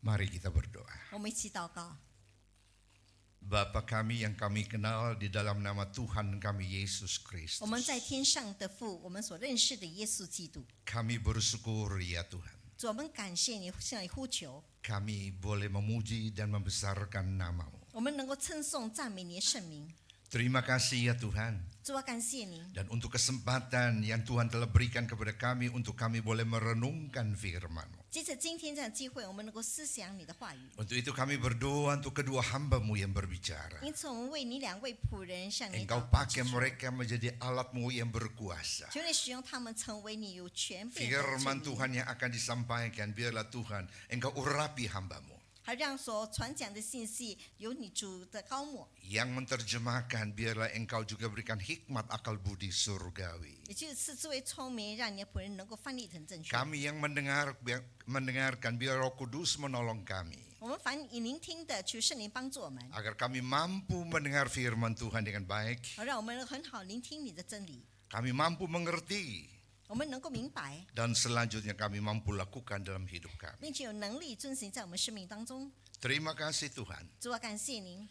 Mari kita berdoa. 我们一起祷告。 Bapa kami yang kami kenal di dalam nama Tuhan kami Yesus 我们 Kristus. 在天上的父，我们所认识的耶稣基督， Kami bersyukur ya Tuhan. 主，我们感谢你，向你呼求， Kami boleh memuji dan membesarkan nama-Mu. 我们能够称颂赞美你的圣名。 Terima kasih ya Tuhan. 主啊，感谢你， Dan untuk kesempatan yang Tuhan telah berikan kepada kami untuk kami boleh merenungkan firman-Mu. 借着今天这样的机会，我们能够思想你的话语。 Untuk itu kami berdoa untuk kedua hamba-Mu yang berbicara. 因此，我们为你两位仆人向你 Engkau 祷告， pakai mereka menjadi alat-Mu yang berkuasa. 求你使用他们成为你有权柄的 Firman 证明， Tuhan yang akan disampaikan, biarlah Tuhan Engkau urapi hamba-Mu. 还让所传讲的信息有你主的高抹， Yang menerjemahkan, biarlah Engkau juga berikan hikmat akal budi surgawi. 也就是赐智慧聪明，让你的仆人能够翻译成正确。 Kami yang mendengarkan, biar Roh Kudus menolong kami. 我们凡以聆听的，求圣灵帮助我们， Agar kami mampu mendengar firman Tuhan dengan baik. 好让我们能很好聆听你的真理， Kami mampu mengerti. 我们能够明白， Dan selanjutnya kami mampu lakukan dalam hidup kami. 并且有能力遵行在我们生命当中。 Terima kasih Tuhan. 主啊，感谢您，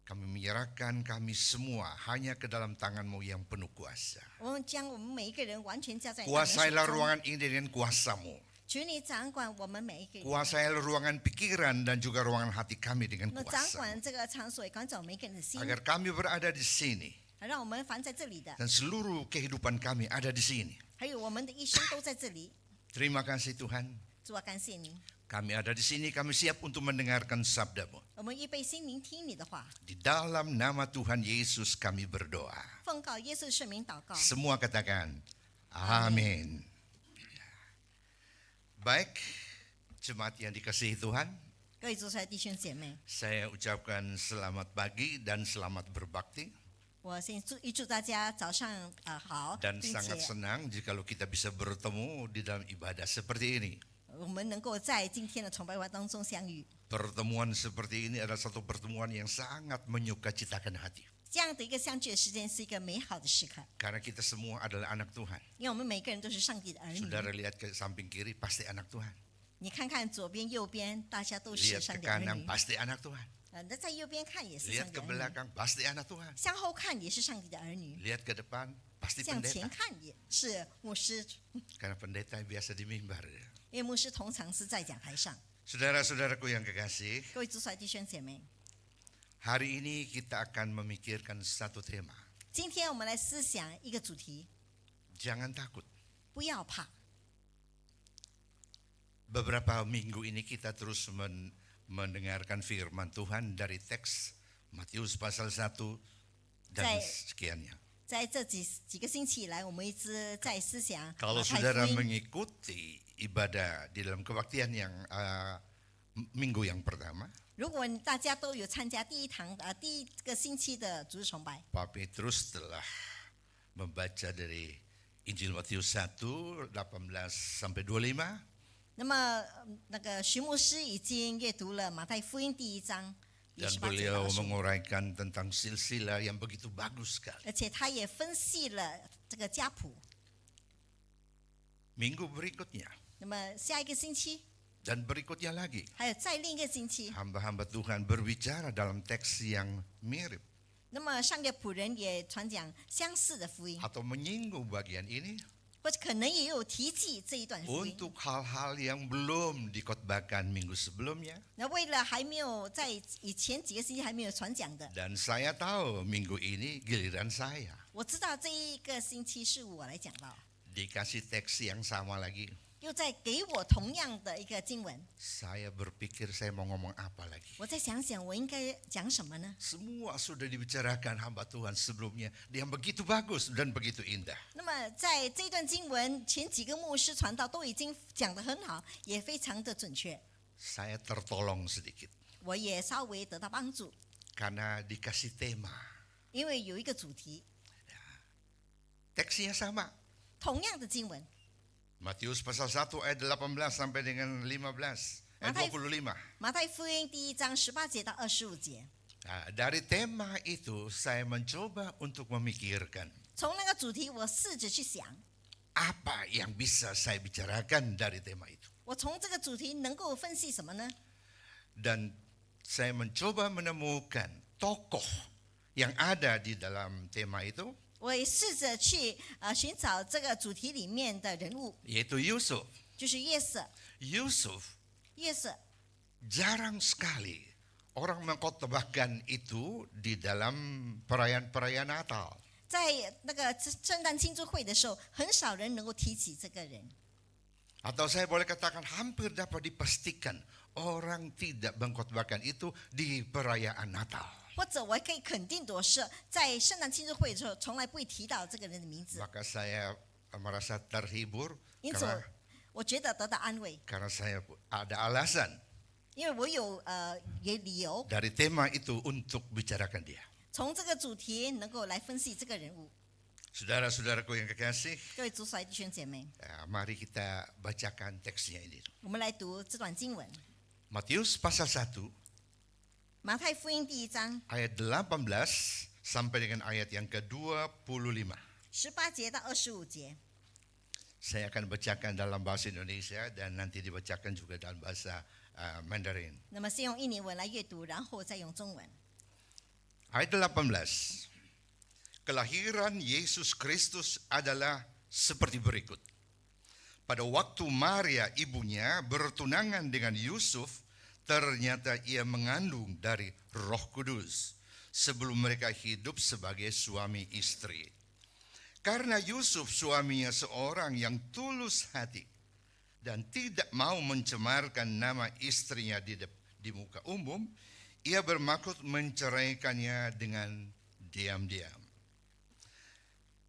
Kami menyerahkan kami semua hanya ke dalam tangan-Mu yang penuh kuasa. 我们将我们每一个人完全交在你的手 Kuasailah 中， ruangan ini dengan kuasa-Mu. 求你掌管我们每一个人， Kuasailah ruangan pikiran dan juga ruangan hati kami dengan 那么掌 kuasa. 管这个场所，也管掌每一个人的心， Agar kami berada di sini 让我们凡在这里的， dan seluruh kehidupan kami ada di sini. 还有我们的一生都在这里。 Terima kasih Tuhan. 主啊，感谢您， Kami ada di sini, kami siap untuk mendengarkan sabda-Mu. 我们预备心聆听你的话， Di dalam nama Tuhan Yesus kami berdoa. 奉告耶稣的圣名祷告。 Semua katakan amin. Baik, jemaat yang dikasihi Tuhan, 各位主出来弟兄姐妹， saya ucapkan selamat pagi dan selamat berbakti. 我先祝大家早上好， Dan 并 sangat 且 senang jikalau kita bisa bertemu di dalam ibadah seperti ini. 我们能够在今天的崇拜会当中相遇。 Pertemuan seperti ini adalah satu pertemuan yang sangat menyukacitakan hati. 这样的一个相聚的时间是一个美好的时刻， Karena kita semua adalah anak Tuhan. 因为我们每个人都是上帝的儿女。 Saudara lihat ke samping kiri, pasti anak Tuhan. 你看看左边、右边，大家都是 Lihat 上 ke 帝的儿 kanan, 女。 pasti anak Tuhan. 那在右边看也是 Lihat 上帝 ke 的儿女， belakang, pasti anak Tuhan. 向后看也是上帝的儿女， Lihat ke depan, pasti 向前 pendeta. 看也是牧师， Karena pendeta biasa di mimbar. 因为牧师通常是在讲台上。 Saudara-saudaraku yang kekasih, 各位主出来弟兄姐妹， hari ini kita akan memikirkan satu tema. 今天我们来思想一个主题： Jangan takut. 不要怕。 Beberapa minggu ini kita terus mendengarkan firman Tuhan dari teks Matius pasal 1 dan sekiannya. 在这几个星期以来，我们一直在思想 Kalau 马太 saudara 福音。 mengikuti ibadah di dalam kebaktian yang minggu yang pertama, 如果大家都有参加第一个星期的主日崇拜， Pak Petrus telah membaca dari Injil Matius 1 18 sampai 25. 那么那个徐牧师已经阅读了马太福音第1章 Dan 18节 beliau 到25， menguraikan tentang silsilah yang begitu bagus sekali. 而且他也分析了这个家谱。 Minggu berikutnya 那么下一个星期， dan berikutnya lagi, 还有再另一个星期， hamba-hamba Tuhan berbicara dalam teks yang mirip 那么上个仆人也传讲相似的福音， atau menyinggung bagian ini 或者可能也有提及这一段福音。 untuk hal-hal yang belum dikhotbahkan minggu sebelumnya. 那为了还没有在以前几个星期还没有传讲的， Dan saya tahu minggu ini giliran saya 我知道这一个星期是我来讲到， dikasih teks yang sama lagi. 又在给我同样的一个经文， Saya berpikir saya mau ngomong apa lagi. 我再想想我应该讲什么呢？ Semua sudah dibicarakan hamba Tuhan sebelumnya yang begitu bagus dan begitu indah. 那么在这段经文前几个牧师传道都已经讲得很好，也非常的准确， Saya tertolong sedikit 我也稍微得到帮助， karena dikasih tema. 因为有一个主题， Teksnya sama. 同样的经文， Matius pasal 1 ayat 18 sampai dengan 15, ayat 25. 马太福音第1章18节到25节。 Nah, dari tema itu saya mencoba untuk memikirkan 从那个主题，我试着去想， apa yang bisa saya bicarakan dari tema itu. 我从这个主题能够分析什么呢？ Dan saya mencoba menemukan tokoh yang ada di dalam tema itu, 我也试着去寻找这个主题里面的人物， yaitu Yusuf. 就是约瑟。 Yusuf 约瑟 jarang sekali orang mengkhotbahkan itu di dalam perayaan-perayaan Natal. 在那个圣诞庆祝会的时候，很少人能够提起这个人。 Atau saya boleh katakan hampir dapat dipastikan orang tidak mengkhotbahkan itu di perayaan Natal. 或者我可以肯定的是，在圣诞庆祝会的时候，从来不会提到这个人的名字。 Maka saya merasa terhibur 因此 karena, 我觉得得到安慰， karena saya ada alasan 因为我有理由 dari tema itu untuk bicarakan dia. 从这个主题能够来分析这个人物。 Saudara-saudaraku yang kekasih, 各位主帅弟兄姐妹， mari kita bacakan teksnya ini. 我们来读这段经文， Matius pasal 1马太福音第1章 ayat 18 sampai dengan ayat yang ke-25. 18节到25节。 Saya akan bacakan dalam bahasa Indonesia dan nanti dibacakan juga dalam bahasa Mandarin. 那么先用印尼文来阅读，然后再用中文。 Ayat 18. Kelahiran Yesus Kristus adalah seperti berikut. Pada waktu Maria ibunya bertunangan dengan Yusuf, ternyata ia mengandung dari Roh Kudus sebelum mereka hidup sebagai suami istri. Karena Yusuf suaminya seorang yang tulus hati dan tidak mau mencemarkan nama istrinya di muka umum, ia bermaksud menceraikannya dengan diam-diam.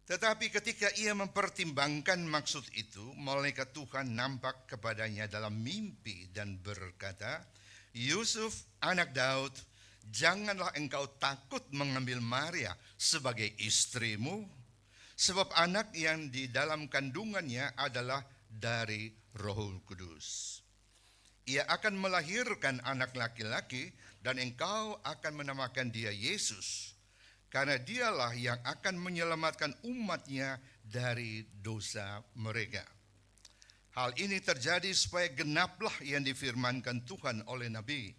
Tetapi ketika ia mempertimbangkan maksud itu, malaikat Tuhan nampak kepadanya dalam mimpi dan berkata, Yusuf, anak Daud, janganlah engkau takut mengambil Maria sebagai istrimu, sebab anak yang di dalam kandungannya adalah dari Roh Kudus. Ia akan melahirkan anak laki-laki dan engkau akan menamakan dia Yesus, karena dialah yang akan menyelamatkan umatnya dari dosa mereka. Hal ini terjadi supaya genaplah yang difirmankan Tuhan oleh Nabi.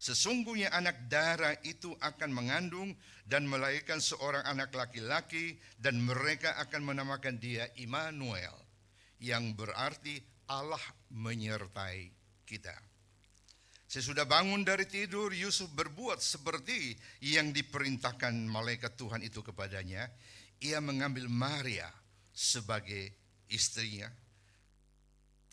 Sesungguhnya anak darah itu akan mengandung dan melahirkan seorang anak laki-laki dan mereka akan menamakan dia Immanuel, yang berarti Allah menyertai kita. Sesudah bangun dari tidur, Yusuf berbuat seperti yang diperintahkan malaikat Tuhan itu kepadanya. Ia mengambil Maria sebagai istrinya,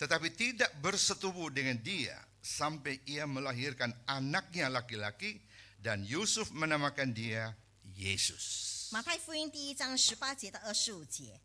tetapi tidak bersetubuh dengan dia sampai ia melahirkan anaknya laki-laki dan Yusuf menamakan dia Yesus. 马太福音第1章18节到25节，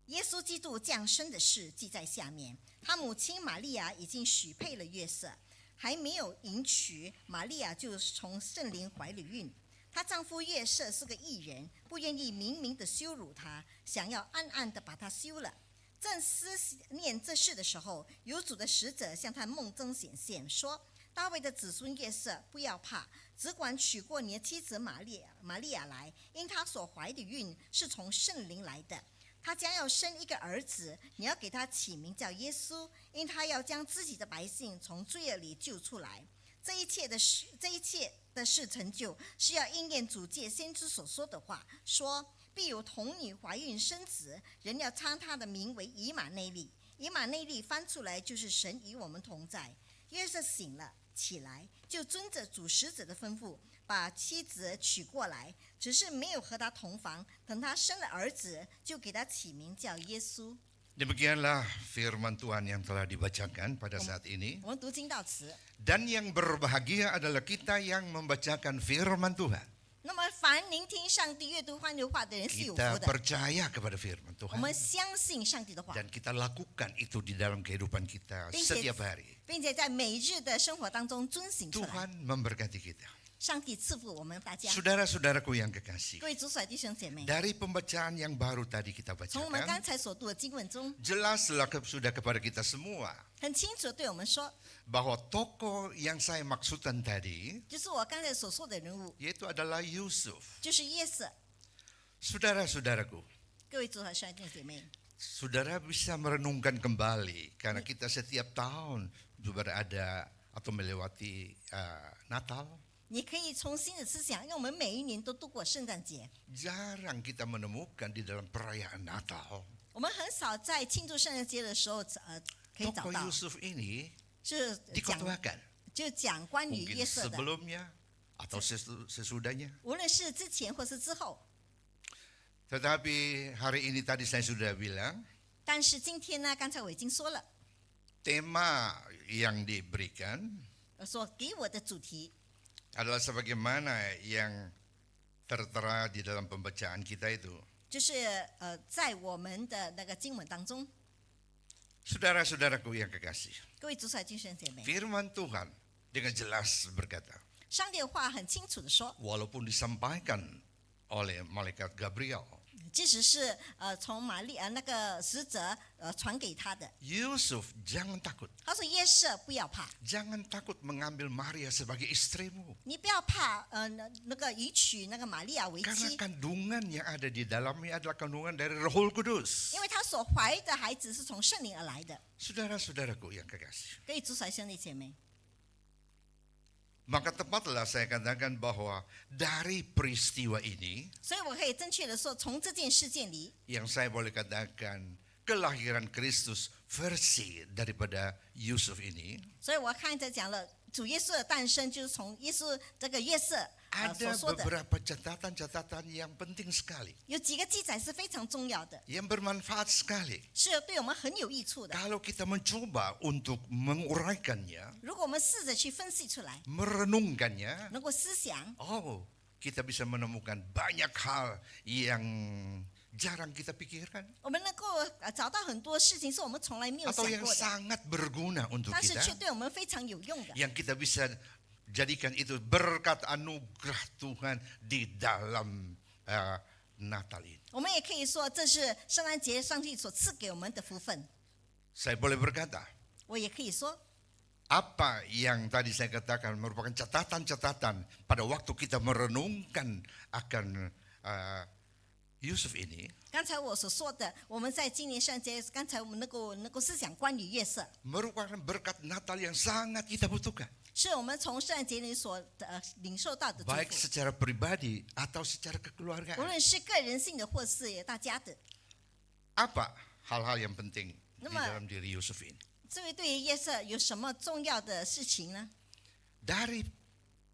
耶稣基督降生的事记在下面。他母亲玛利亚已经许配了约瑟，还没有迎娶，玛利亚就从圣灵怀了孕。她丈夫约瑟是个义人，不愿意明明的羞辱她，想要暗暗的把她休了。正思念这事的时候，有主的使者向他梦中显现，说：“大卫的子孙约瑟，不要怕，只管娶过你的妻子玛利亚来，因她所怀的孕是从圣灵来的。她将要生一个儿子，你要给他起名叫耶稣，因他要将自己的百姓从罪恶里救出来。这一切的事成就，是要应验主借先知所说的话，说必有童女怀孕生子，人要称他的名为以马内利。以马内利翻出来就是神与我们同在。约瑟醒了起来，就遵着主使者的吩咐，把妻子娶过来，只是没有和他同房。等他生了儿子，就给他起名叫耶稣。 Demikianlah firman Tuhan yang telah dibacakan pada saat ini. 我们读经到此。 Dan yang berbahagia adalah kita yang membacakan firman Tuhan. 那么，凡聆听上帝阅读欢流话的人是有福 Kita 的。 percaya kepada firman 我 Tuhan 们相信上帝的话， dan kita lakukan itu di dalam kehidupan kita 并且 setiap hari. 并且在每日的生活当中遵行出来。 Tuhan memberkati kita. 上帝赐福我们大家。 Saudara-saudaraku yang kekasih, 各位主帅弟兄姐妹， dari pembacaan yang baru tadi kita 从我们刚 bacakan, 才所读的经文中， jelaslah sudah kepada kita semua 很清楚地对我们说， bahwa tokoh yang saya maksudkan tadi 就是我刚才所说的人物， yaitu adalah Yusuf. 就是约瑟。 Saudara-saudaraku, 各位主帅弟兄姐妹， Saudara bisa merenungkan kembali karena kita setiap tahun berada atau melewati Natal. 你可以重新的思想，因为我们每一年都度过圣诞节， Jarang kita menemukan di dalam perayaan Natal 我们很少在庆祝圣诞节的时候可以找 tokoh 到， Yusuf ini 是讲 dikotoakan. 就讲关于 Mungkin 约瑟的， sebelumnya atau sesudahnya. 无论是之前或是之后。 Tetapi hari ini tadi saya sudah bilang 但是今天呢，刚才我已经说了， tema yang diberikan 所给我的主题 adalah sebagaimana yang tertera di dalam pembacaan kita itu. 就是在我们的那个经文当中， Saudara-saudaraku yang kekasih, 各位主所弟兄姐妹， firman Tuhan dengan jelas berkata, 上帝的话很清楚的说， walaupun disampaikan oleh malaikat Gabriel, 即使是从玛丽那个使者传给他的， Yusuf jangan takut, 他说约瑟不要怕， jangan takut mengambil Maria sebagai istrimu. 你不要怕那个以娶那个玛利亚为 Karena 妻， kandungan yang ada di dalamnya adalah kandungan dari Roh Kudus. 因为他所怀的孩子是从圣灵而来的。 Saudara-saudaraku yang kekasih. 各位主所兄弟姐妹， Maka tepatlah saya katakan bahwa dari peristiwa ini 所以我可以正确的说，从这件事件里， yang saya boleh katakan kelahiran Kristus versi daripada Yusuf ini 所以我看着讲了主耶稣的诞生，就是从耶稣这个约瑟所 ada 说的， beberapa catatan-catatan yang penting sekali, 有几个记载是非常重要的， yang bermanfaat sekali. 是对我们很有益处的。 Kalau kita mencoba untuk menguraikannya, 如果我们试着去分析出来， merenungkannya, 能够思想， kita bisa menemukan banyak hal yang jarang kita pikirkan 我们能够找到很多事情是我们从来没有想 atau yang 过的， sangat berguna untuk 但是 kita, 却对我们非常有用的。 yang kita bisa jadikan itu berkat anugerah Tuhan di dalam Natal ini. 我们也可以说，这是圣诞节上帝所赐给我们的福分。 Saya boleh berkata, 我也可以说， apa yang tadi saya katakan merupakan catatan-catatan pada waktu kita merenungkan akan Yusuf ini, 刚才我所说的，我们在今年圣诞节，刚才我们能够思想关于约瑟， merupakan berkat Natal yang sangat kita butuhkan, 是我们从圣诞节里所领受到的祝 baik 福， secara pribadi atau secara 无 kekeluargaan. 论是个人性的或是大家的。 Apa hal-hal yang penting di Nama- dalam diri Yusuf ini? 这位对于约瑟有什么重要的事情呢？ Dari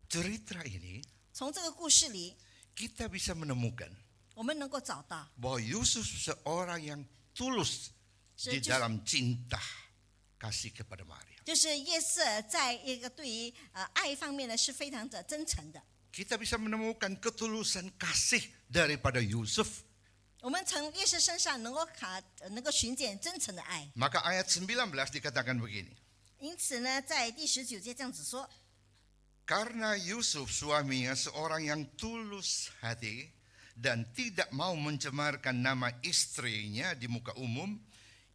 cerita ini 从这个故事里， kita bisa menemukan 我们能够找到， bahwa Yusuf seorang yang tulus di Just- dalam cinta kasih kepada Maria. 就是约瑟在一个对于爱方面呢是非常的真诚的。 Kita bisa menemukan ketulusan kasih daripada Yusuf. 我们从约瑟身上能够寻见真诚的爱。 Maka ayat 19 dikatakan begini. 因此呢，在第19节这样子说， Karena Yusuf suaminya seorang yang tulus hati dan tidak mau mencemarkan nama istrinya di muka umum,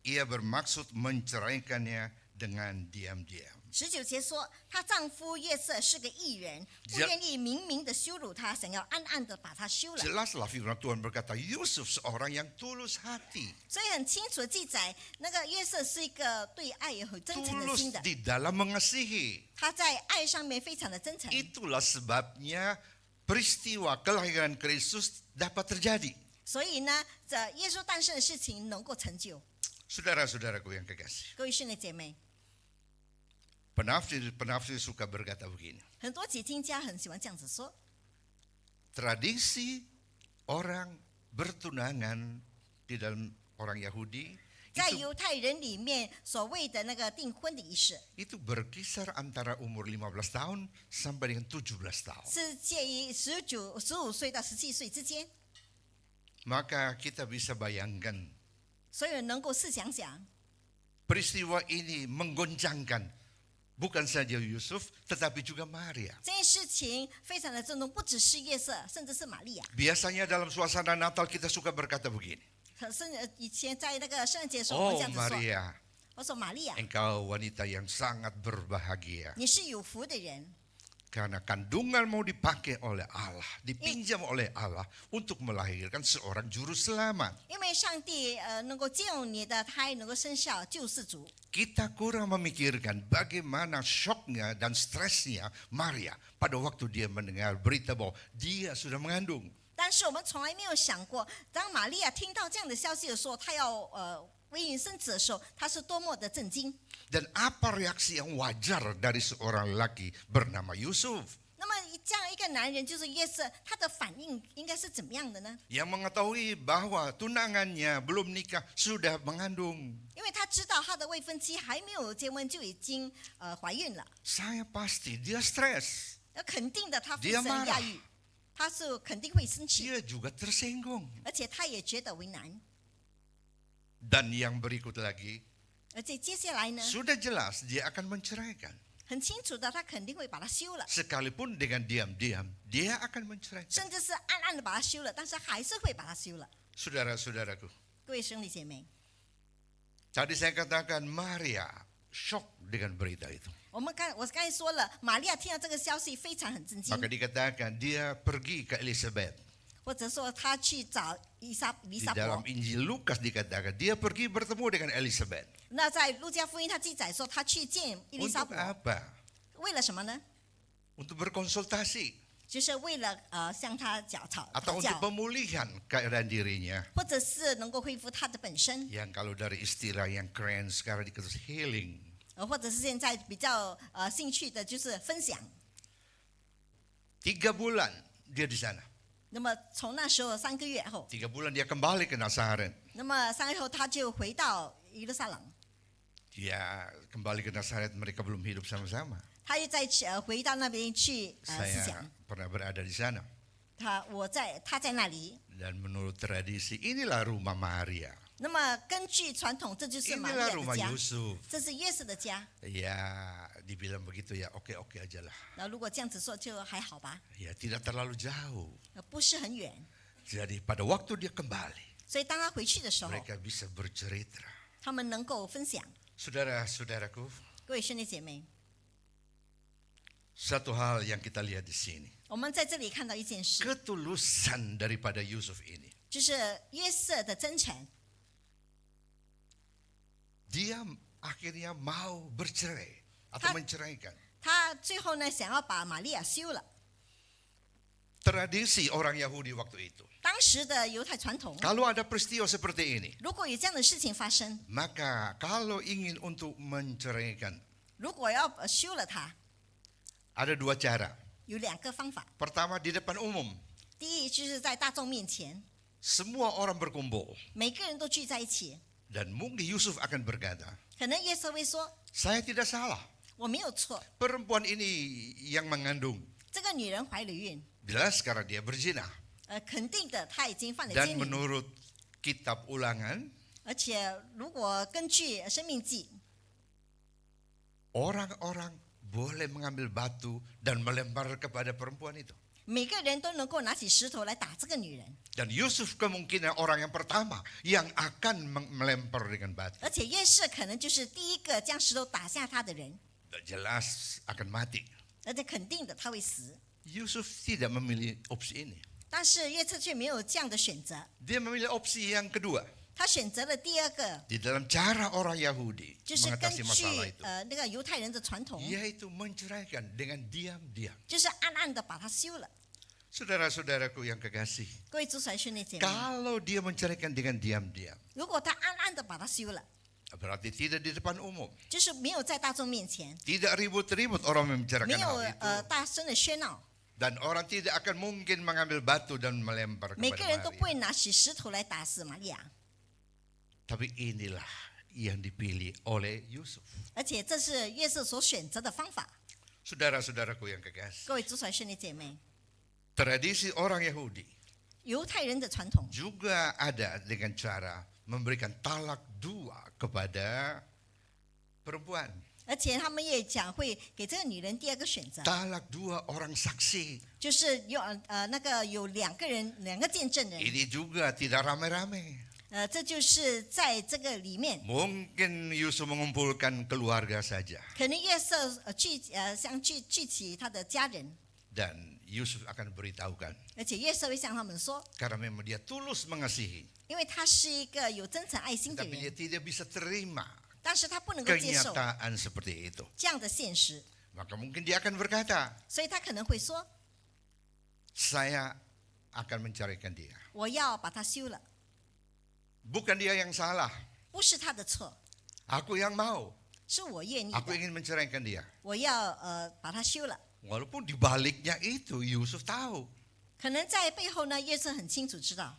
ia bermaksud menceraikannya dengan diam-diam. 19节说，她丈夫约瑟是个义人，不 Ja- 愿意明明的羞辱她，想要暗暗的把她休了。 Jelaslah firman Tuhan berkata, Yusuf seorang yang tulus hati, 所以很清楚的记载，那个约瑟是一个对爱有很真诚的 tulus 心的， di dalam mengasihi. 他在爱上面非常的真诚。 Itulah sebabnya peristiwa kelahiran Kristus dapat terjadi. 所以呢，这耶稣诞生的事情能够成就。 Saudara-saudaraku yang kekasih, 各位兄弟姐妹， penafsir suka berkata begini, 很多解经家很喜欢这样子说， tradisi orang bertunangan di dalam orang Yahudi 在犹太人里面所谓的那个订婚的仪式， itu berkisar antara umur 15 tahun sampai dengan 17 tahun. 是介于15岁到17岁之间。 Maka kita bisa bayangkan 所以能够试想想， peristiwa ini menggoncangkan bukan saja Yusuf tetapi juga Maria. 这件事情非常的震动，不只是约瑟，甚至是玛利亚。 Biasanya dalam suasana Natal kita suka berkata begini, 甚至以前在那个圣诞节的时候，我们 oh 这样子说， Maria, 我说玛利亚， engkau wanita yang sangat berbahagia. 你是有福的人， Karena kandungan mau dipakai oleh Allah, dipinjam oleh Allah untuk melahirkan seorang juru selamat. 因为上帝能够借用你的胎能够生下救世主。 Kita kurang memikirkan bagaimana syoknya dan stresnya Maria pada waktu dia mendengar berita bahwa dia sudah mengandung. 但是我们从来没有想过，当玛利亚听到这样的消息的时候，她要为孕生子的时候，她是多么的震惊。 Dan apa reaksi yang wajar dari seorang lelaki bernama Yusuf 那么这样一个男人就是约瑟，他的反应应该是怎么样的呢？ yang mengetahui bahwa tunangannya belum nikah sudah mengandung? 因为他知道他的未婚妻还没有结婚就已经怀孕了， Saya pasti dia stres, 那肯定的他非 Dia 常 marah 压抑，他是肯定会生气， dia juga tersinggung. 而且他也觉得为难。 Dan yang berikut lagi, 而且接下来呢， sudah jelas dia akan menceraikan. 很清楚的，他肯定会把他休了， Sekalipun dengan diam-diam, dia akan menceraikan. 甚至是暗暗的把他休了，但是还是会把他休了。 Saudara-saudaraku, 各位兄弟姐妹， tadi saya katakan Maria shock dengan berita itu. 我刚才说了，玛利亚听到这个消息非常很震惊， Maka dikatakan dia pergi ke Elizabeth. 或者说他去找以撒 Di 伯。 dalam Injil Lukas dikatakan dia pergi bertemu dengan Elizabeth. 那在路加福音他记载说，他去见伊丽莎 Untuk 伯， apa? 为了什么呢？ Untuk berkonsultasi 就是为了向他讨 atau untuk 教， pemulihan keadaan dirinya. 或者是能够恢复他的本身， Yang kalau dari istilah yang keren sekarang dikatakan healing. 或者是现在比较兴趣的就是分享。 3 bulan dia di sana. 那么从那时候3个月后， 3 bulan dia kembali ke Nazaret. 那么3个月后他就回到耶路撒冷， Dia kembali ke Nazaret, mereka belum hidup sama-sama. 他又再回到那边去思 Saya 想。 pernah berada di sana. 他在那里。 Dan menurut tradisi, inilah rumah Maria. 那么根据传统，这就是玛利 Inilah 亚的 rumah 家， Yusuf. 这是约瑟的家。 Ya, dibilang begitu ya, oke-oke aja lah. 那如果这样子说就还好吧， Ya, tidak terlalu jauh. 不是很远。 Jadi pada waktu dia kembali, 所以当他回去的时候， mereka bisa bercerita. 他们能够分享。 Saudara-saudaraku, 各位兄弟姐妹， satu hal yang kita lihat di sini. 我们在这里看到一件事， Ketulusan daripada Yusuf ini. 就是约瑟的真诚， Dia akhirnya mau bercerai atau menceraikan. 他最后呢想要把玛利亚休了。 Tradisi orang Yahudi waktu itu. 当时的犹太传统， Kalau ada peristiwa seperti ini, 如果有这样的事情发生， maka kalau ingin untuk menceraikan, 如果要休了他， ada 2 cara. 有2个方法。 Pertama, di depan umum. 第一就是在大众面前， Semua orang berkumpul. 每个人都聚在一起， Dan mungkin Yusuf akan berkata, 可能约瑟会说 saya tidak salah. 我没有错， Perempuan ini yang mengandung. 这个女人怀了孕， Jelas karena dia berzina. 肯定的她已经犯了 Dan 奸淫， menurut kitab ulangan, 而且如果根据《生命记》， orang-orang boleh mengambil batu dan melempar kepada perempuan itu. 每个人都能够拿起石头来打这个女人， Dan Yusuf kemungkinan orang yang pertama yang akan melempar dengan batu. 而且约瑟可能就是第一个将石头打下她的人， Jelas akan mati. 而且肯定的他会死。 Yusuf tidak memilih opsi ini. 但是约瑟却没有这样的选择， Dia memilih opsi yang kedua. 他选择了第2个， Di dalam cara orang Yahudi 就是根 mengatasi 据 masalah itu. 那个犹太人的传统， Yaitu menceraikan dengan diam-diam. 就是暗暗的把他休了。 Saudara-saudaraku yang kekasih, 各位主所爱兄弟姐妹， kalau dia menceraikan dengan diam-diam, 如果他暗暗的把他休了， berarti tidak di depan umum. 就是没有在大众面前， Tidak ribut-ribut orang 没 membicarakan 有 hal itu. 大声的喧闹， Dan orang tidak akan mungkin mengambil batu dan melempar 每个 kepada 人都不 Maria. 会拿起石头来打死玛利亚。 Tapi inilah yang dipilih oleh Yusuf. 而且这是约瑟所选择的方法。 Saudara-saudaraku yang kekasih, 各位主所爱兄弟姐妹， tradisi orang Yahudi 犹太人的传统 juga ada dengan cara memberikan talak 2 kepada perempuan. 而且他们也讲会给这个女人第2个选择， Talak 2 orang saksi. 就是有2个见证人， Ini juga tidak rame-rame. 这就是在这个里面， Mungkin Yusuf mengumpulkan keluarga saja. 可能约瑟聚集他的家人， Dan Yusuf akan beritahukan. 而且约瑟会向他们说， Karena memang dia tulus mengasihi. 因为他是一个有真诚爱心的 Tapi dia 人， tidak bisa terima 但是他不能够接受 kenyataan seperti itu. 这样的现实， Maka mungkin dia akan berkata, 所以他可能会说， saya akan mencarikan dia. 我要把他休了， Bukan dia yang salah. 不是他的错， Aku yang mau. 是我愿意 Aku 的， ingin menceraikan dia. 我要把他休了。 Walaupun di baliknya itu Yusuf tahu. 可能在背后呢，约瑟很清楚知道，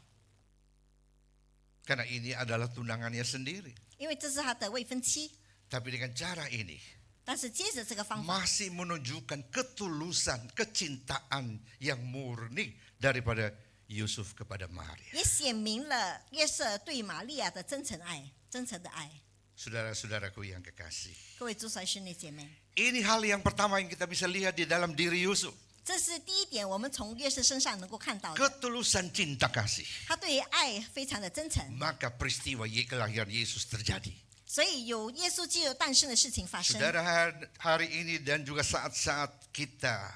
Karena ini adalah tunangannya sendiri. 因为这是他的未婚妻。 Tapi dengan cara ini 但是接着这个方法， masih menunjukkan ketulusan, kecintaan yang murni daripada Yusuf kepada Maria. 也显明了约瑟对玛利亚的真诚爱，真诚的爱。 Saudara-saudaraku yang kekasih. 各位主所爱兄弟姐妹， Ini hal yang pertama yang kita bisa lihat di dalam diri Yusuf. 这是第一点，我们从约瑟身上能够看到的， Ketulusan cinta kasih. 他对于爱非常的真诚， Maka peristiwa kelahiran Yesus terjadi. 所以有耶稣基督诞生的事情发生。 Saudara, hari ini dan juga saat-saat kita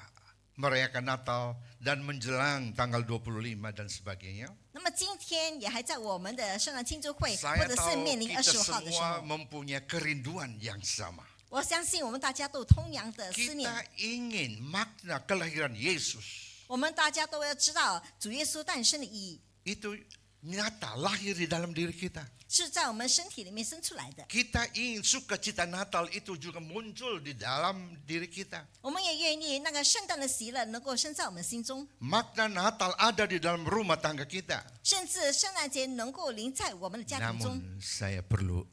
merayakan Natal dan menjelang tanggal 25 dan sebagainya. 那么今天也还在我们的圣诞庆祝会，或 Saya 者是 tahu 面临 kita 25号的时 semua 候， mempunyai kerinduan yang sama. 我相信我们大家都有同样的思念。 Kita ingin makna kelahiran Yesus 我们大家都要知道主耶稣诞生的意义， itu nyata lahir di dalam diri kita. 是在我们身体里面生出来的。 Kita ingin sukacita Natal itu juga muncul di dalam diri kita. 我们也愿意那个圣诞的喜乐能够生在我们心中， Makna Natal ada di dalam rumah tangga kita. 甚至圣诞节能够临在我们的家庭中。 Namun saya perlu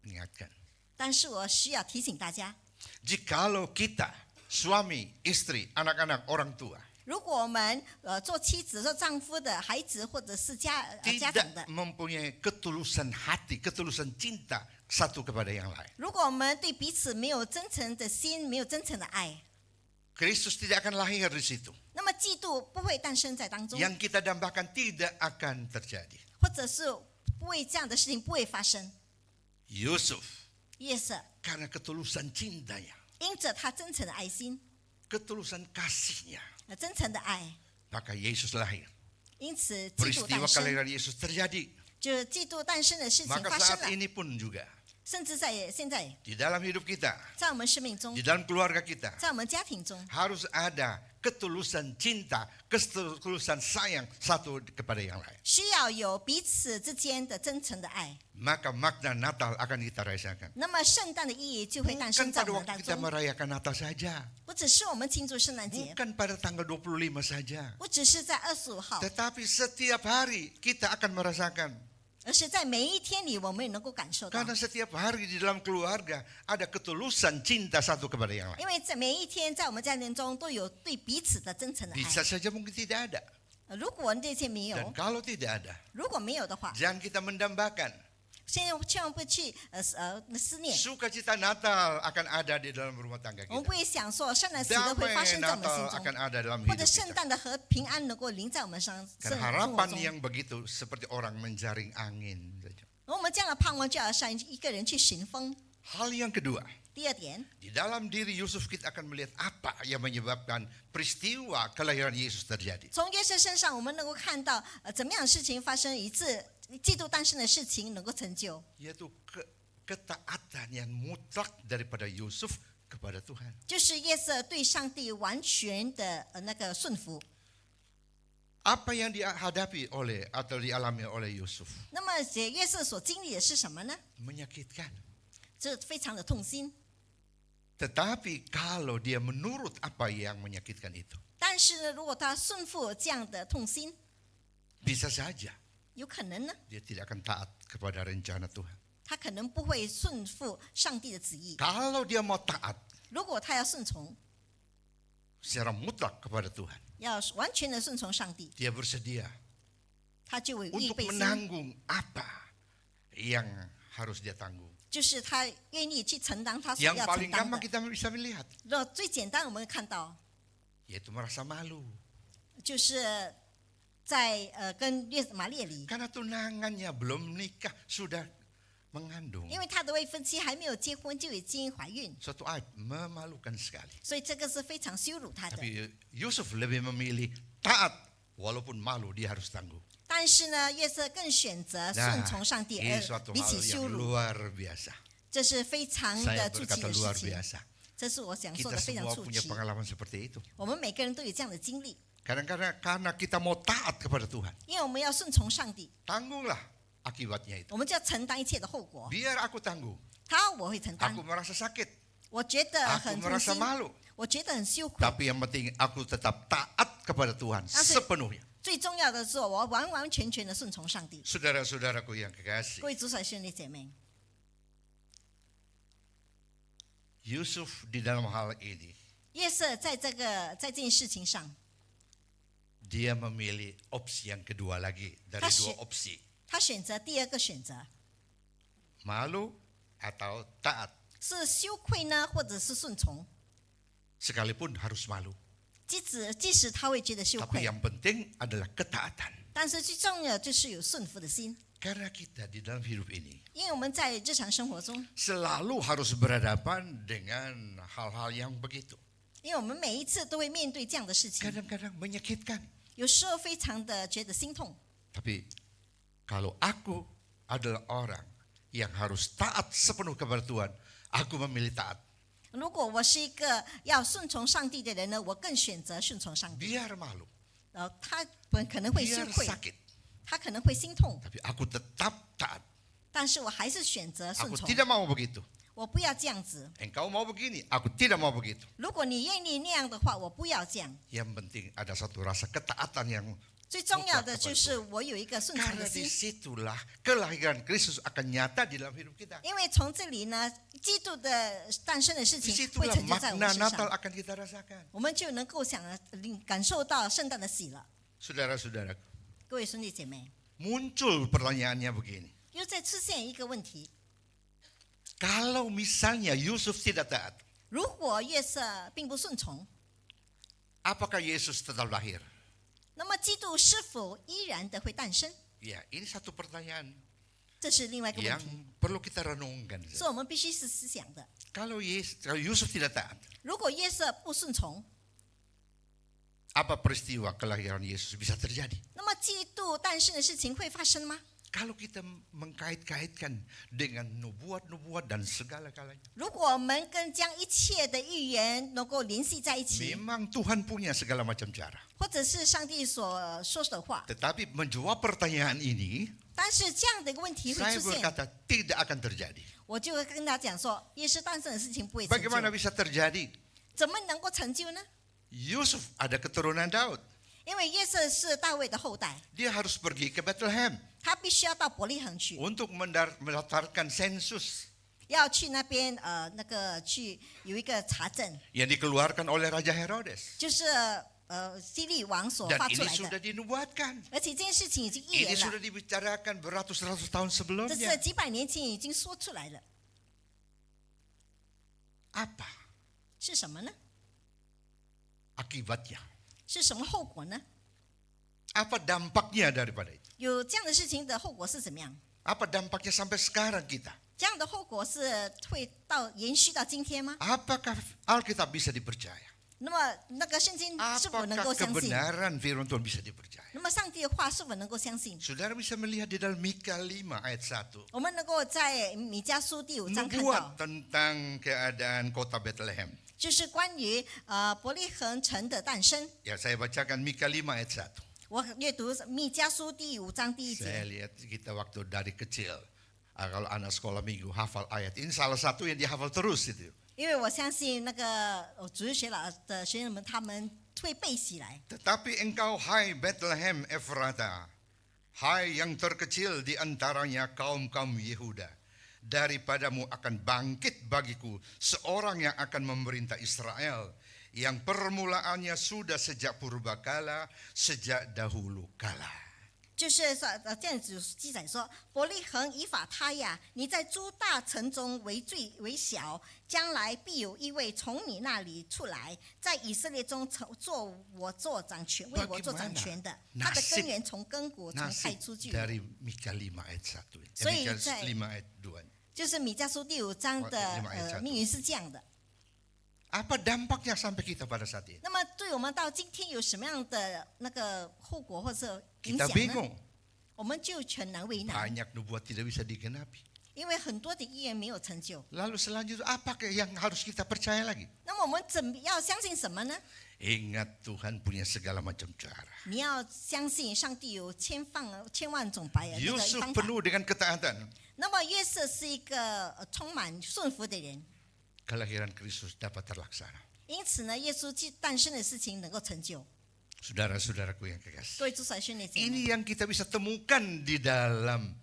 ingatkan. 但是我需要提醒大家， Jikalau kita, suami, istri, anak-anak, orang tua, 如果我们做妻子、做丈夫的孩子，或者是家长 tidak 的， mempunyai ketulusan hati, ketulusan cinta satu kepada yang lain. 如果我们对彼此没有真诚的心，没有真诚的爱， Kristus tidak akan lahir di situ. 那么嫉妒不会诞生在当中， Yang kita dambakan tidak akan terjadi. 或者是不会这样的事情不会发生。 Yusuf, 约瑟 karena ketulusan cintanya, 因着他真诚的爱心， ketulusan kasihnya, 真诚的爱， maka Yesus lahir. 因此基督 Peristiwa 诞生， kelahiran Yesus terjadi. 就是基督诞生的事情 Maka 发生 saat 了， ini pun juga 甚至在现在， di dalam hidup kita, 在我们生命中 di，dalam keluarga kita 在我们家庭中， harus ada ketulusan cinta, ketulusan sayang satu kepada yang lain. 需要有彼此之间的真诚的爱。 Maka makna Natal akan kita rayakan. 那么圣诞的意义就会诞 Bukan 生在 pada 我们 waktu 当 kita 中， merayakan Natal saja. 不只是我们庆祝圣诞节， Bukan pada tanggal 25 saja. 不只是在25号， Tetapi setiap hari kita akan merasakan. 而是在每一天里，我们也能够感受到。 Karena setiap hari di dalam keluarga ada ketulusan cinta satu kepada yang lain. 因为在每一天，在我们家庭中都有对彼此的真诚的 Bisa 爱。 saja mungkin tidak ada. 如果这些没 Dan 有， kalau tidak ada, 如果没有的话， jangan kita mendambakan. 现在千万不去思念， Sukacita Natal akan ada di dalam rumah tangga 我们 kita. 不会想说圣诞喜乐会 Damai 发生在我们 Natal 心 akan 中， ada dalam 或 hidup 者圣 kita. 诞的和平安能够临在我们生 Dan 活 harapan 中。 yang begitu seperti orang menjaring angin saja. 而我们这样的盼望，就要像一个人去寻风。 Hal yang kedua, 第二点， di dalam diri Yusuf kita akan melihat apa yang menyebabkan peristiwa kelahiran Yesus terjadi. 从约瑟身上，我们能够看到怎么样的事情发生，以致基督诞生的事情能够成就， Yaitu ketaatan yang mutlak daripada Yusuf kepada Tuhan. 就是约瑟对上帝完全的那个顺服。 Apa yang dihadapi oleh atau dialami oleh Yusuf? 那么约瑟所经历的是什么呢？ Menyakitkan. 这非常的痛心。 Tetapi kalau dia menurut apa yang menyakitkan itu, 但是呢，如果他顺服这样的痛心， bisa saja 有可能呢， dia tidak akan taat kepada rencana Tuhan. 他可能不会顺服上帝的旨意。 Kalau dia mau taat 如果他要顺从， secara mutlak kepada Tuhan, 要完全的顺从上帝， dia bersedia 他就会预 untuk 备心， menanggung apa yang harus dia tanggung. 就是他愿意去承担他所 Yang 要 paling 承担 gampang 的。 kita bisa melihat, 那最简单，我们看到 yaitu merasa malu. 就是在跟玛利亚离， Karena tunangannya belum nikah sudah mengandung. 因为他的未婚妻还没有结婚就已经怀孕， Suatu aib memalukan sekali. 所以这个是非常羞辱他的。 Tapi Yusuf lebih memilih taat walaupun malu dia harus tangguh. 但是呢，约瑟更选择顺从上帝， ini suatu 比 hal 起羞 yang 辱， luar biasa. 这是非常 Saya 的出奇 berkata 的 luar 事情。 biasa. 这是我想说 Kita 的非常 semua 出 punya 奇。 pengalaman seperti itu. 我们每个人都有这样的经历， Kadang-kadang karena kita mau taat kepada Tuhan, 因为我们要顺从上帝， tanggunglah akibatnya itu. 我们就要承担一切的后果。 Biar aku tangguh. 我会承担 Aku，merasa sakit, 我觉得 aku 很痛 merasa 心， malu. 我觉得很羞愧。 Tapi yang penting aku tetap taat kepada Tuhan Asik. sepenuhnya. 最重要的是，我完完全全的顺从上帝。 Saudara-saudaraku yang kekasih, 各位主水兄弟姐妹， Yusuf di dalam hal ini 约瑟在这件事情上， dia memilih opsi yang kedua lagi dari Kasih. 2 opsi, 他选择第二个选择， malu atau taat. 是羞愧呢，或者是顺从。 Sekalipun harus malu, 即使他会觉得羞 tapi 愧， yang penting adalah ketaatan. 但是最重要就是有顺服的心， Karena kita di dalam hidup ini 因为我们在日常生活中， selalu harus berhadapan dengan hal-hal yang begitu. 因为我们每一次都会面对这样的事情， Kadang-kadang menyakitkan. 有时候非常的觉得心痛。 Tapi kalau aku adalah orang yang harus taat sepenuh kepada Tuhan, aku memilih taat. 如果我是一个要顺从上帝的人呢，我更选择顺从上帝。 Biar malu, 他可能会羞 biar 愧， sakit, 他可能会心痛， tapi aku tetap taat. 但是我还是选择顺 Aku 从。 tidak mau begitu. 我不要这样子。 Engkau mau begini, aku tidak mau begitu. 如果你愿意那样的话，我不要这样。 Yang penting ada satu rasa ketaatan yang 最重要的就是我有一个顺从 karena 的心， disitulah kelahiran Kristus akan nyata di dalam hidup kita. 因为从这里呢，基督的诞生的事情会 Disitulah 成就在我 makna 们身 Natal 上， akan kita rasakan. 我们就能够感受到圣诞的喜乐。 Saudara-saudara, 各位兄弟姐妹， muncul pertanyaannya begini. 又再出现一个问题： Kalau misalnya Yusuf tidak taat, 如果约瑟并不顺从， apakah Yesus tetap lahir? 那么基督是否依然的会诞生？ Ya, ini satu pertanyaan 这是另外一个问 yang 题， perlu kita renungkan. 是我们必须是思想的。 Kalau Yusuf tidak taat, 如果约瑟不顺从， apa peristiwa kelahiran Yesus bisa terjadi? 那么基督诞生的事情会发生吗？ Kalau kita mengkait-kaitkan dengan nubuat-nubuat dan segala-galanya. 如果我们将一切的预言能够联系在一起， Memang Tuhan punya segala macam cara. 或者是上帝所说的话， Tetapi menjawab pertanyaan ini, 但是这样的一个问题会 saya 出现， berkata tidak akan terjadi. 我就会跟他讲说，耶稣诞生的事情不会成 Bagaimana 就， bisa terjadi? 怎么能够成就呢？ Yusuf ada keturunan Daud. 因为约瑟是大卫的后代， Dia harus pergi ke Bethlehem 他必须要到伯利恒去， untuk mendaftarkan sensus 要去那边去有一个查证， yang dikeluarkan oleh Raja Herodes. 就是希律王所 Dan 发出 ini 来 sudah 的， dinubuatkan. 而且这件事情已经预 Ini 言了 sudah，dibicarakan beratus-ratus tahun 这是 sebelumnya. 几百年前已经说出来了， Apa 是什么呢？ akibatnya? 是什么后果呢？ Apa dampaknya daripada itu? 有这样的事情的后果是怎么样？ Apa dampaknya sampai sekarang kita? 这样的后果是会延续到今天吗？ Apakah Alkitab bisa dipercaya? 那么那个圣经是否能够 Apakah 相信？ kebenaran firman Tuhan bisa dipercaya? 那么上帝的话是否能够相信？ Saudara bisa melihat di dalam Mika 5 ayat 1. 我们能够在米迦书第5章看到 Nubuat，tentang keadaan kota Bethlehem. 就是关于伯利恒城的诞生。 Ya, saya bacakan Mika 5 ayat 1. 我阅读米迦书第5章第1 Saya 节。 lihat kita waktu dari kecil, kalau anak sekolah minggu hafal ayat, ini salah satu yang dihafal terus itu. 因为我相信那个主日学老的学生们，他们会背起来。 Tetapi engkau hai Bethlehem Efrata, hai yang terkecil di antaranya kaum-kaum Yehuda, daripadamu akan bangkit bagiku seorang yang akan memerintah Israel, yang permulaannya sudah sejak purbakala, sejak dahulu kala. 就是说，这样子记载说，伯利恒以法他呀，你在诸大城中为最为小，将来必有一位从你那里出来，在以色列中为我做掌权的。他的根源从亘古从太初就有。 dari Mika 5 ayat 1. Mika Mika 5 ayat 2. 就是米迦书第5章的命运是这样的。 Apa dampaknya sampai kita pada saat ini? 那么对我们到今天有什么样的那个后果或者影 Kita 响呢？ bingung. 我们就全难为难， Banyak nubuat tidak bisa digenapi. 因为很多的预言没有成就。 Lalu selanjutnya apa yang harus kita percaya lagi? 那么我们要相信什么呢？ Ingat Tuhan punya segala macam cara. 你要相信上帝有千万种那个 Yusuf 方法。 penuh dengan ketaatan. 那么约瑟是一个充满顺服的人， Kelahiran Kristus dapat terlaksana. 因此呢，耶稣诞生的事情能够成就。 Saudara-saudaraku yang kekasih. 各位主所兄弟姐妹， Ini yang kita bisa temukan di dalam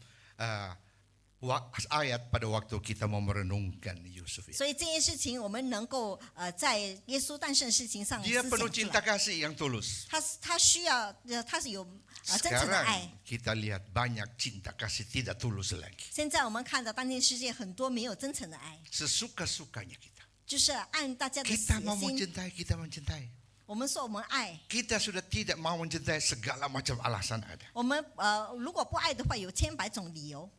ayat pada waktu kita mau merenungkan Yusuf. 所以这件事情我们能够在耶稣诞生的事情上思 Dia 想 penuh 出 cinta 来。 kasih yang tulus. 他需要他是有真正的爱。 Sekarang kita lihat banyak cinta kasih tidak tulus lagi. 现在我们看到当今世界很多没有真诚的爱， Sesuka-sukanya kita. 就是按大家的喜 Kita mau 心。 mencintai, kita mencintai. 我们说我们爱， Kita sudah tidak mau mencintai, segala macam alasan ada. 我们如果不爱的话，有千百种理由。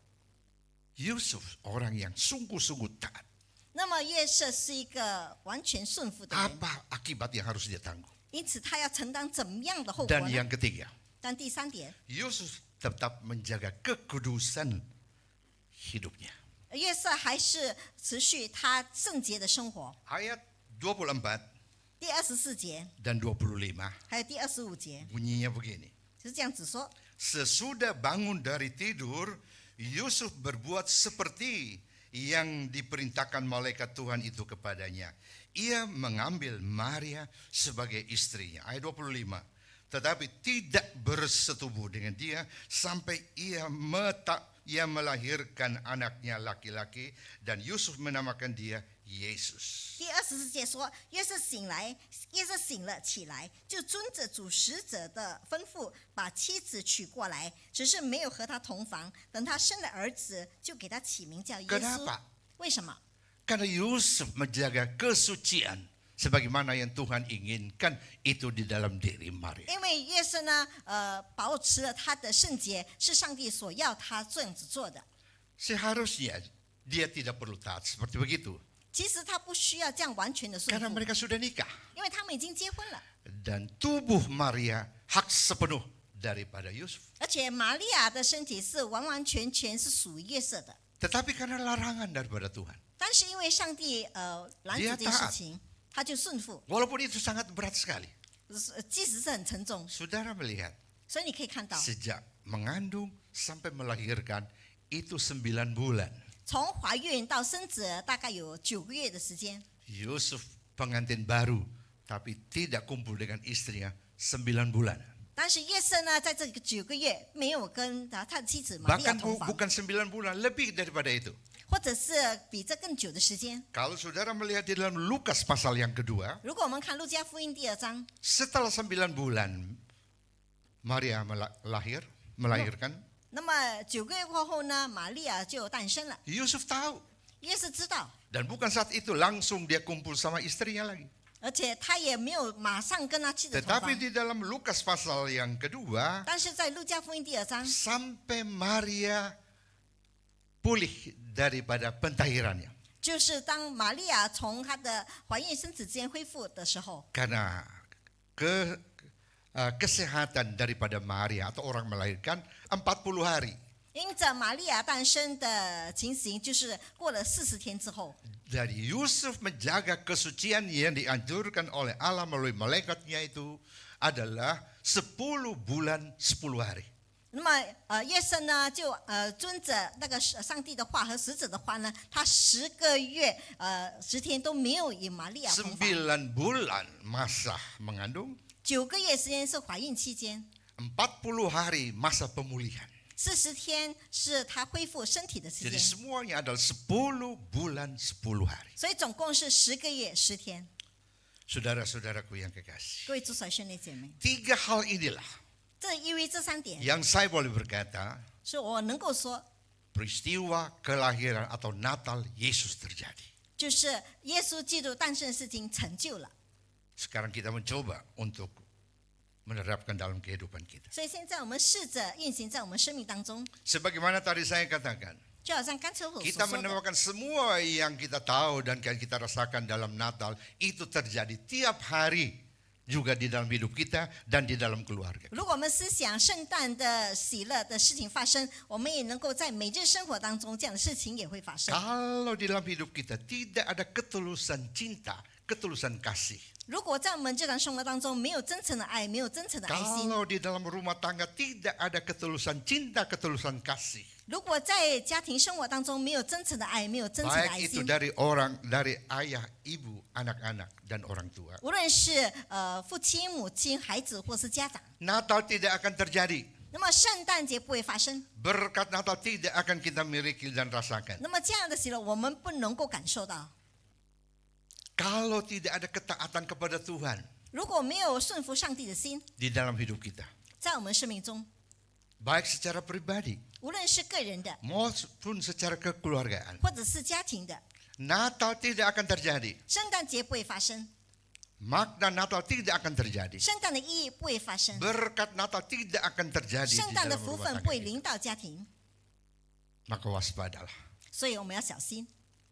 Yusuf orang yang sungguh-sungguh taat. 那么约瑟是一个完全顺服的人， Apa akibat yang harus dia tanggung? 因此他要承担怎么样的后果 Dan 呢？ yang ketiga, 但第3点， Yusuf tetap menjaga kekudusan hidupnya. 约瑟还是持续他圣洁的生活。 Ayat 24第24节 dan 25还有第25节 bunyinya begini. 是这样子说： Sesudah bangun dari tidur, Yusuf berbuat seperti yang diperintahkan malaikat Tuhan itu kepadanya. Ia mengambil Maria sebagai istrinya. Ayat 25. Tetapi tidak bersetubuh dengan dia sampai ia melahirkan anaknya laki-laki dan Yusuf menamakan dia Yesus. 第24节说，约瑟醒了起来，就遵着主使者的吩咐，把妻子娶过来，只是没有和他同房。等他生了儿子，就给他起名叫耶稣。 Kenapa? 为什么？ Karena Yusuf menjaga kesucian sebagaimana yang Tuhan inginkan itu di dalam diri Maria. 因为约瑟呢，保持了他的圣洁，是上帝所要他这样子做的。 Seharusnya dia tidak perlu taat seperti begitu. 其实他不需要这样完全的顺 Karena 服， mereka sudah nikah. 因为他们已经结婚了， Dan tubuh Maria hak sepenuh daripada Yusuf. 而且玛利亚的身体是完完全全是属于约瑟的。 Tetapi karena larangan daripada Tuhan. 但是因为上帝拦阻这件事情，他就顺服， Walaupun itu sangat berat sekali. 即使是很沉重。 Saudara melihat 所以你可以看到， sejak mengandung sampai melahirkan itu 9 bulan. 从怀孕到生子大概有9个月的时间。 Yusuf pengantin baru tapi tidak kumpul dengan istrinya 9 bulan. 但是约瑟呢，在这个9个月没有跟他的妻子玛利亚 Bahkan 同房， bukan 9 bulan, lebih daripada itu. 或者是比这更久的时间。 Kalau saudara melihat di dalam Lukas pasal yang kedua, 如果我们看路加福音第2章， setelah 9 bulan Maria melahirkan, 那么9个月过后呢，玛利亚就诞生了。 Yusuf tahu. 约瑟知道， Dan bukan saat itu langsung dia kumpul sama istrinya lagi. 而且他也没有马上跟他妻子同 Tetapi 房。 di dalam Lukas pasal yang kedua, 但是在路加福音第2章， sampai Maria pulih daripada pentahirannya. 就是当玛利亚从她的怀孕生子之间恢复的时候， Karena kesehatan daripada Maria atau orang melahirkan 40 hari. 因着玛利亚诞生的情形，就是过了40天之后， Dari Yusuf menjaga kesucian yang dianjurkan oleh Allah melalui malaikatnya itu adalah 10 bulan 10 hari. 那么约瑟呢，就遵着那个上帝的话和使者的话呢，他10个月10天都没有与玛利亚同房。 9 bulan masa mengandung, 9个月时间是怀孕期间， 40 hari masa pemulihan. 40天是他恢复身体的时 Jadi 间， semuanya adalah 10 bulan 10 hari. 所以总共是10个月10天。 Saudara-saudaraku yang kekasih. 各位主所兄弟姐妹， 3 hal inilah 因为这3点， yang saya boleh berkata 是我能够说， peristiwa kelahiran atau Natal Yesus terjadi. 就是耶稣基督诞生的事情成就了。 Sekarang kita mencoba untuk menerapkan dalam kehidupan kita. 所以现在我们试着运行在我们生命当中， Sebagaimana tadi saya katakan, 就好像刚才我所 kita 说的， menemukan semua yang kita tahu dan yang kita rasakan dalam Natal itu terjadi tiap hari juga di dalam hidup kita dan di dalam keluarga. 如果我们思想圣诞的喜乐的事情发生，我们也能够在每日生活当中，这样的事情也会发生。 Kalau di dalam hidup kita tidak ada ketulusan cinta, ketulusan kasih. 如果在我们这段生活当中没有真诚的爱，没有真诚的爱心， Kalau di dalam rumah tangga tidak ada ketulusan cinta, ketulusan kasih. 如果在家庭生活当中没有真诚的爱，没有真诚的爱 Baik itu 心， dari ayah, ibu, anak-anak dan orang tua. 无论是父亲、母亲、孩子或是家长， Natal tidak akan terjadi. 那么圣诞节不会发生。 Berkat Natal tidak akan kita miliki dan rasakan. 那么这样的喜乐，我们不能够感受到。 Kalau tidak ada ketaatan kepada Tuhan 如果没有顺服上帝的心， di dalam hidup kita, 在我们生命中， baik secara pribadi 无论是个人的， maupun secara kekeluargaan, 或者是家庭的， Natal tidak akan terjadi. 圣诞节不会发生， Makna Natal tidak akan terjadi. 圣诞的意义不会发生， Berkat Natal tidak akan terjadi 圣 di 诞的 dalam 福 rumah 分 tangga 不会 kita. 临到家庭， Maka waspadalah. 所以我们要小心。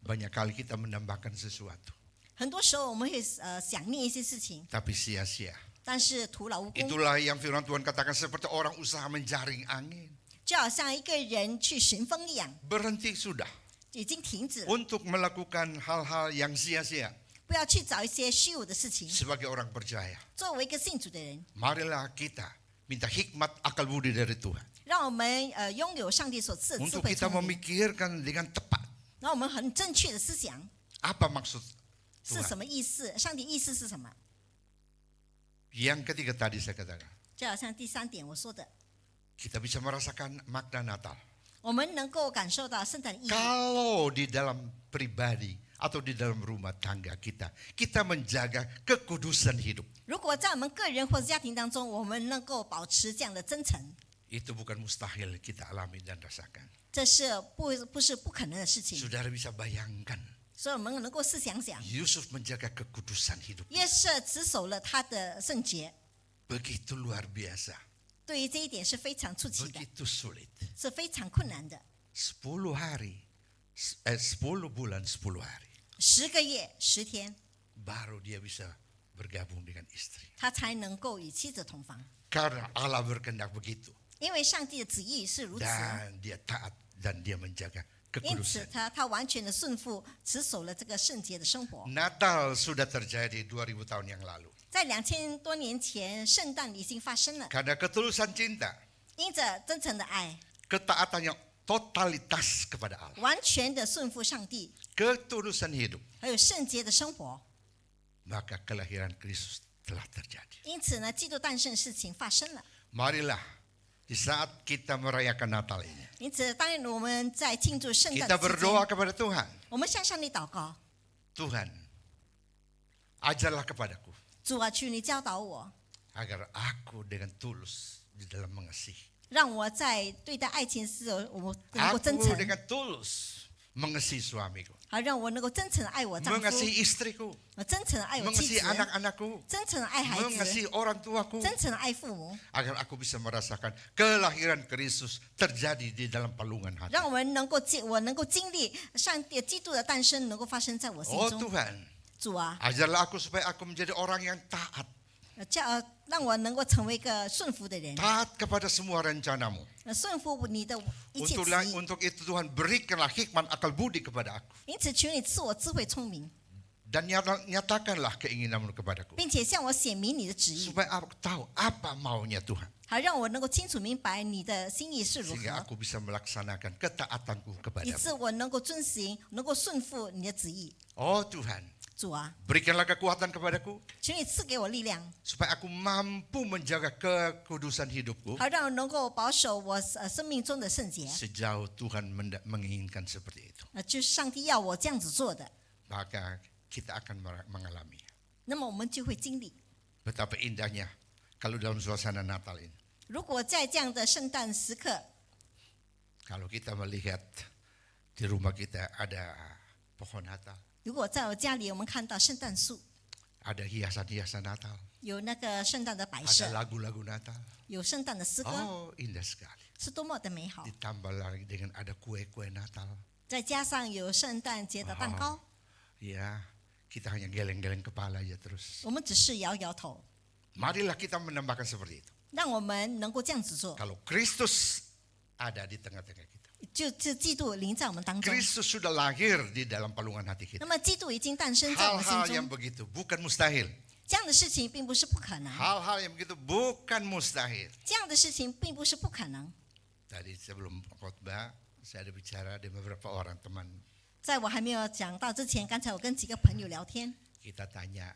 Banyak kali kita menambahkan sesuatu, 很多时候我们会想念一些事情， tapi sia-sia. 但是徒劳无功， Itulah yang firman Tuhan katakan seperti orang usaha menjaring angin. 就好像一个人去寻风一样， Berhenti sudah 已经停止了， untuk melakukan hal-hal yang sia-sia 不要去找一些虚无的事情。 sebagai orang percaya. 作为一个信主的人， Marilah kita minta hikmat akal budi dari Tuhan. 让我们拥有上帝所赐的智 Untuk 慧 kita 聪明， memikirkan dengan tepat 让我们很正确的思想 apa maksud 是 Tuhan. 什么意思，上帝意思是什么。 Yang ketiga tadi saya katakan, 就好像第三点我说的， kita bisa merasakan makna Natal. 我们能够感受到圣诞的意义。 Kalau di dalam pribadi atau di dalam rumah tangga kita menjaga kekudusan hidup. 如果在我们个人或者家庭当中，我们能够保持这样的真诚， Itu bukan mustahil kita alami dan rasakan. 这是不是不可能的事情。 Saudara bisa bayangkan, 所以我们能够试想想， Yusuf menjaga kekudusan hidup. 约瑟持守了他的圣洁， Begitu luar biasa, 对于这一点是非常出奇的， begitu sulit. 是非常困难的。 10 hari, 10 bulan, 10 hari. 10个月10天， Baru dia bisa bergabung dengan istri. 他才能够与妻子同房， Karena Allah berkehendak begitu. 因为上帝的旨意是如此。 Dan dia taat dan dia menjaga 因此 kekudusan. 他完全的顺服，持守了这个圣洁的生活。 Natal sudah terjadi 2000 tahun yang lalu. 在2000多年前，圣诞已经发生了， Karena ketulusan cinta, 因着真诚的爱， ketaatan yang totalitas kepada Allah, 完全的顺服上帝， ketulusan hidup, 还有圣洁的生活。 maka kelahiran Kristus telah terjadi. 因此呢，基督诞生的事情发生了。 Marilah di saat kita merayakan Natal ini, 因此，当我们在庆祝圣诞 kita 的期 berdoa 间， kepada Tuhan. 我们向上帝祷告： Tuhan, ajarlah kepadaku 主啊，求你教导我， agar aku dengan tulus di dalam mengasihi. 让我在对待爱情时，我能够真 Aku 诚， dengan tulus mengasihi suamiku, 好让我能够真诚的爱我丈夫， mengasihi istriku, 真诚的爱我妻 mengasihi 子， anak-anakku, 真诚的爱孩子， mengasihi orang tuaku, 真诚的爱父母， agar aku bisa merasakan kelahiran Kristus terjadi di dalam palungan hati. 让我们能够我能够经历上帝基督的诞生，能够发生在我心 Oh 中。 Tuhan, 主啊， ajarlah aku supaya aku menjadi orang yang taat, 让我能够成为一个顺服的人， taat kepada semua rencanamu. 顺服你的一切旨意。 Untuk itu Tuhan berikanlah hikmat akal budi kepada aku. 因此，求你赐我智慧聪明， Dan nyatakanlah keinginanmu kepadaku. 并且向我显明你的旨意， Supaya aku tahu apa maunya Tuhan. 好让我能够清楚明白你的心意是如 Sehingga 何， aku bisa melaksanakan ketaatanku 以致 kepadamu. 我能够遵行，能够顺服你的旨意。 Oh Tuhan, 主啊， berikanlah kekuatan kepadaku. 求你赐给我力量， Supaya aku mampu menjaga kekudusan hidupku. 好让我能够保守我生命中的圣洁。 Sejauh Tuhan menginginkan seperti itu. 就是上帝要我这样子做的， Maka kita akan mengalami. 那么我们就会经历。 Betapa indahnya kalau dalam suasana Natal ini. 如果在这样的圣诞时刻， Kalau kita melihat di rumah kita ada pohon Natal. 如果在我家里，我们看到圣诞树， ada hiasan-hiasan Natal, 有那个圣诞的摆 ada 设， lagu-lagu Natal. 有圣诞的诗歌， Oh, indah sekali. 是多么的美好。 Ditambah lagi dengan ada kue-kue Natal. 再加上有圣诞节的蛋糕， Ya, kita hanya geleng-geleng kepala aja terus. 我们只是摇摇头。 Marilah kita menambahkan seperti itu. 让我们能够这样子做， Kalau Kristus ada di tengah-tengah kita. 就基督临在我们当中。 Kristus sudah lahir di dalam palungan hati 那 kita. 么基督已经诞生在我们 Hal-hal 心 yang 中， begitu bukan mustahil. 这样的事情并不是不可能， Hal-hal yang begitu bukan mustahil. 这样的事情并不是不可能。 Tadi sebelum khotbah saya ada bicara dengan beberapa orang teman. 在我还没有讲到之前，刚才我跟几个朋友聊天， Kita tanya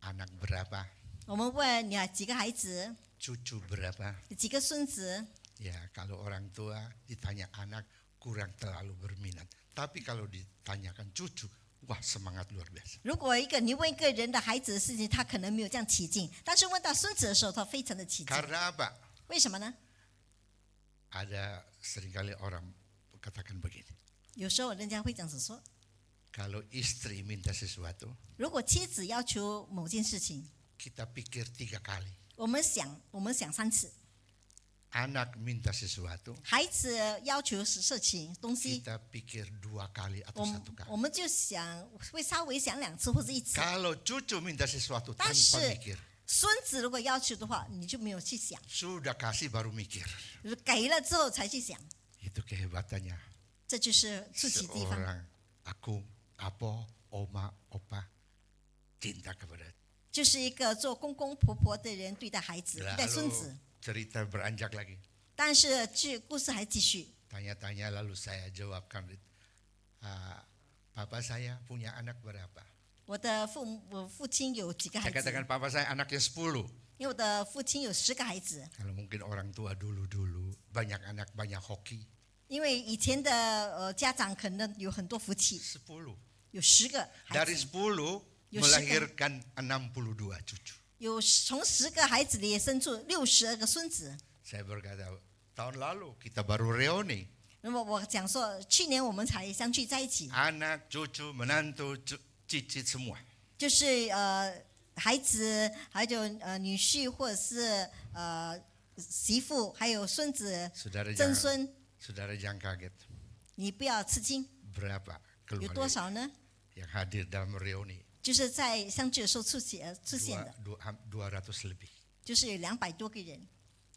anak berapa, 我们问你几个孩子， cucu berapa. 几个孙子。 Ya, kalau orang tua ditanya anak kurang terlalu berminat. Tapi kalau ditanyakan cucu, wah semangat luar biasa. 如果你问一个人的孩子的事情，他可能没有这样起劲，但是问到孙子的时候，他非常的起劲。 Karena apa? 为什么呢？ Ada seringkali orang katakan begini. 有时候人家会这样子说： Kalau istri minta sesuatu, 如果妻子要求某件事情， kita pikir 3 kali. 我们想3次； Anak minta sesuatu, 孩子要求事情东西， kita pikir 2 kali atau 1 kali. 我们就想会稍微想2次或者1次。 Kalau cucu minta sesuatu tanpa 但是 mikir, 孙子如果要求的话，你就没有去想， sudah kasih baru mikir. 给了之后才去想， Itu kehebatannya 这就是出奇的地方。 seorang aku, apo, oma, opa cinta kepada. 就是一个做公公婆婆的人对待孩子、对待孙 Lalu 子。 cerita beranjak lagi. 但是这故事还继续。 Tanya-tanya lalu saya jawabkan, papa saya punya anak berapa? 我父亲有几个孩 Saya 子？ katakan papa saya anaknya 10. 因为我的父亲有10个孩子。 Kalau mungkin orang tua dulu-dulu banyak anak banyak hoki. 因为以前的家长可能有很多福气， 10. 有10个孩 Dari 子， 10 Yo, melahirkan 62 cucu. 有从10个孩子里生出62个孙子。 Saya berkata, tahun lalu kita baru reuni. 那么我讲说，去年我们才相聚在一起， Anak, cucu, menantu, cicit semua. 就是孩子，还有女婿或者是媳妇，还有孙子、 Saudara 曾 jangan, 孙， saudara jangan kaget. 你不要吃惊， Berapa 有多 keluarga 少呢？ yang hadir dalam reuni? 就是在相聚的时候出现的， 200 lebih. 就是有200多个人。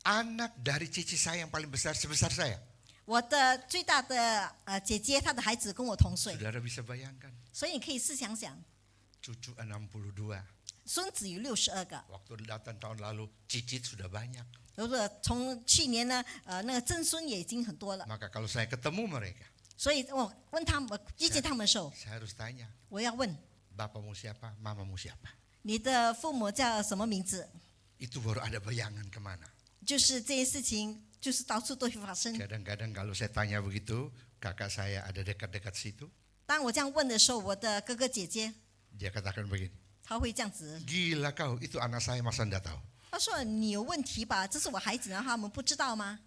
Anak dari cici saya yang paling besar sebesar saya. 我的最大的姐姐，她的孩子跟我同岁， Saudara bisa bayangkan, 所以你可以试想想， cucu 62. 孙子有62个。 Waktu datang tahun lalu, cicit sudah banyak. 如果从去年呢，那个曾孙也已经很多了， Maka kalau saya ketemu mereka, 所以我问他们，遇见他们的时候， saya harus tanya, 我要问 bapamu siapa, mamamu siapa? 你的父母叫什么名字？ Itu baru ada bayangan kemana. 就是这些事情，就是到处都会发生。 Kadang-kadang kalau saya tanya begitu, kakak saya ada dekat-dekat situ, 当我这样问的时候，我的哥哥姐姐 dia katakan begini, 他会这样子， gila kau, itu anak saya masa anda tahu. 他说你有问题吧？这是我孩子，然后他们不知道吗？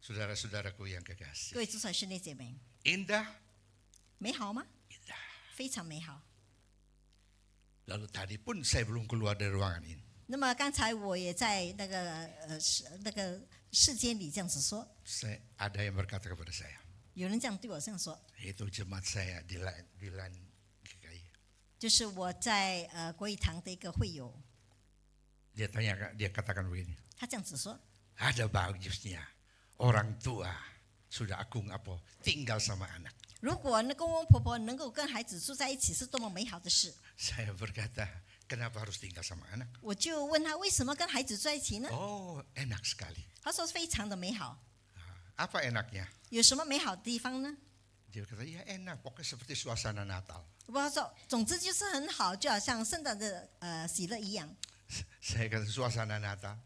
Saudara-saudaraku yang kekasih. 各位主产兄弟姐妹， Indah, 美好吗？ indah. 非常美好。 Lalu tadi pun saya belum keluar dari ruangan ini. 那么刚才我也在那个世间里这样子说， Ada yang berkata kepada saya, 有人这样对我这样说， itu jemaat saya di lain GKI. 就是我在国语堂的一个会友， Dia katakan begini, 他这样子说， ada bagusnya orang tua sudah akung apa tinggal sama anak. 如果那公公婆婆能够跟孩子住在一起，是多么美好的事。 Saya berkata, kenapa harus tinggal sama anak? 我就问他为什么跟孩子住在一起呢？ Oh, enak sekali. 他说非常的美好。 Apa enaknya? 有什么美好的地方呢？ Dia kata, ya enak, pokoknya seperti suasana Natal. 他说，总之就是很好，就好像圣诞的喜乐一样， Saya kata, suasana Natal,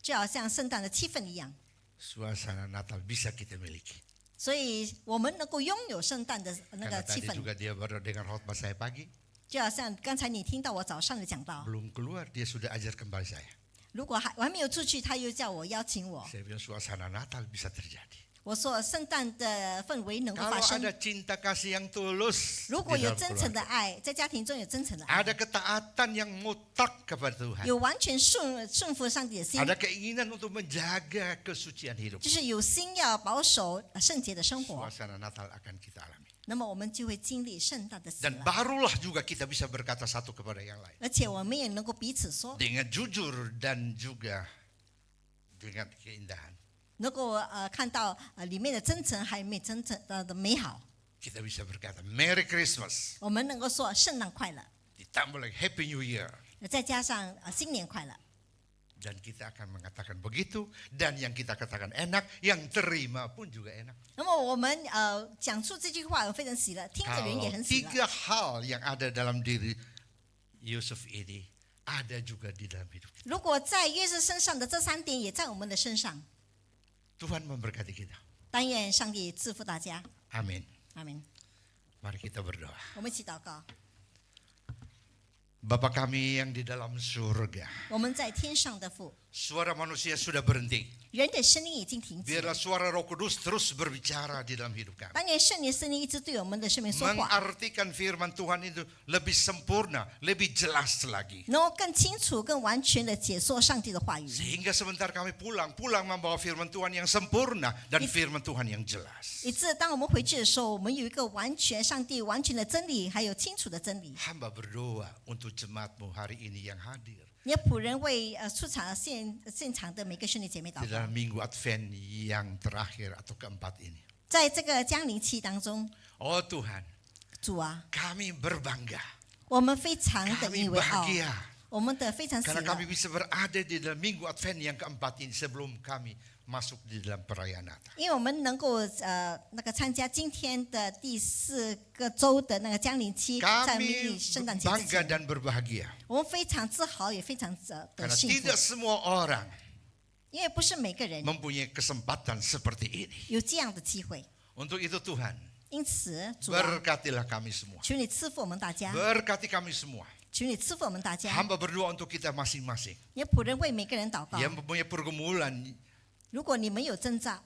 就好像圣诞的气氛一样。 suasana Natal bisa kita miliki. 所以我们能够拥有圣诞的那 Karena 个气 tadi 氛， juga dia baru dengar khotbah saya pagi, 就好像刚才你听到我早上的讲道， belum keluar dia sudah ajar kembali saya. 如果我还没有出去，他又叫我邀请我， Saya bilang suasana Natal bisa terjadi. 我说圣诞的氛围能够 Kalau 发生 ada，cinta kasih yang tulus 如果 di 有 dalam 真诚的 keluarga, 爱，在家庭中有真诚的爱， ada ketaatan yang mutlak kepada Tuhan, 有完全顺服上帝的心， ada keinginan untuk menjaga kesucian hidup. 就是有心要保守圣洁的生活， Suasana Natal akan kita alami. 那么我们就会经历圣诞的喜 Dan 乐， barulah juga kita bisa berkata satu kepada yang lain 而且我们也能够彼此说， dengan jujur dan juga dengan keindahan. 能够看到里面的真诚还有没真诚的美好， Kita bisa berkata Merry Christmas, 我们能够说圣诞快乐， ditambah lagi Happy New Year. 再加上新年快乐， Dan kita akan mengatakan begitu, dan yang kita katakan enak, yang terima pun juga enak. 那么我们讲出这句话，我非常喜乐，听的人也 Kalau 很喜乐。 tiga hal yang ada dalam diri Yusuf ini ada juga di dalam hidup kita. 如果在约瑟身上的这3点也在我们的身上， Tuhan memberkati kita. 但愿上帝赐福大家， Amin. 阿门。 Mari kita berdoa. 我们一起祷告。 Bapa kami yang di dalam surga, 我们在天上的父， suara manusia sudah berhenti. 人的声音已经停止， Biarlah suara Roh Kudus terus berbicara di dalam hidup kami. 但愿圣灵声音一直对我们的生命说话， Mengartikan firman Tuhan itu lebih sempurna, lebih jelas lagi. 能够更清楚、更完全的解说上帝的话语， Sehingga sebentar kami pulang membawa firman Tuhan yang sempurna dan firman Tuhan yang jelas. 以致当我们回去的时候，我们有一个完全上帝完全的真理，还有清楚的真理。 Hamba berdoa untuk jemaatmu hari ini yang hadir 你的仆人为出场现场的每个兄弟姐妹祷 di 告， dalam minggu Advent yang terakhir atau keempat ini. 在这个降临期当中， Oh Tuhan, 主啊， kami berbangga, 我们非常的 kami 引以为傲， bahagia 我们的非常喜 karena 乐 kami，bisa berada di dalam minggu Advent yang keempat ini sebelum kami masuk di dalam perayaan Natal. 因为我们能够参加今天的第4个周的那个降临期，在 Kami 明日圣诞节之 bangga 前， dan berbahagia 我们非常自豪，也非常的 karena 幸福 tidak，semua orang 因为不是每个人 mempunyai kesempatan seperti ini. 有这样的机会。 Untuk itu Tuhan, 因此，主啊， berkatilah kami semua. 求你赐福我们大家， Berkati kami semua. 求你赐福我们大家。 Hamba berdoa untuk kita masing-masing 你的仆人为每个人祷告。 yang mempunyai pergumulan 如果你们有征兆，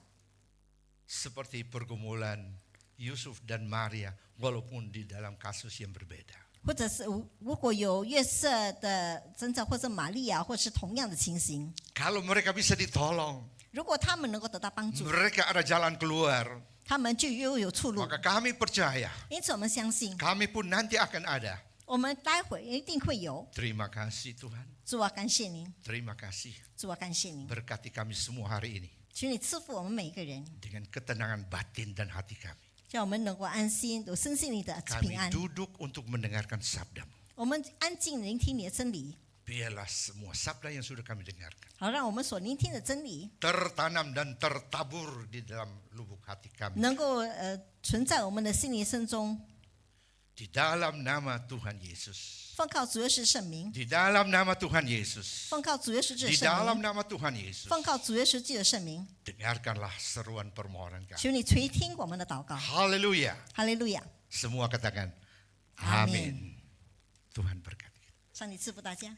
seperti pergumulan Yusuf dan Maria, walaupun di dalam kasus yang berbeda. 或者是如果有约瑟的征兆，或者玛利亚，或是同样的情形， Kalau mereka bisa ditolong, 如果他们能够得到帮助， mereka ada jalan keluar, 他们就又有出路。 maka kami percaya 因此，我们相信， kami pun nanti akan ada. 我们待会一定会有。 Terima kasih Tuhan, 主啊，感谢您， terima kasih. 主啊，感谢您， Berkati kami semua hari ini 求你赐福我们每一个人， dengan ketenangan batin dan hati kami. 让我们能够安心，有身心灵的平 Kami 安。 duduk untuk mendengarkan sabda-Mu. 我们安静聆听你的真理， Biarlah semua sabda yang sudah kami dengarkan 好让我们所聆听的真理 tertanam dan tertabur di dalam lubuk hati kami. 能够存在我们的心灵深中。 Di dalam nama Tuhan Yesus. 奉靠主耶稣圣名， Di dalam nama Tuhan Yesus. 奉靠主耶稣基督 Di 的圣 dalam 名， nama Tuhan Yesus. 奉靠主耶稣基督的圣名， Dengarkanlah seruan permohonan kami. 求你垂听我们的祷告。 Haleluya. 哈利路亚！ Semua katakan Amin. amin. Tuhan berkati. 上帝赐福大家。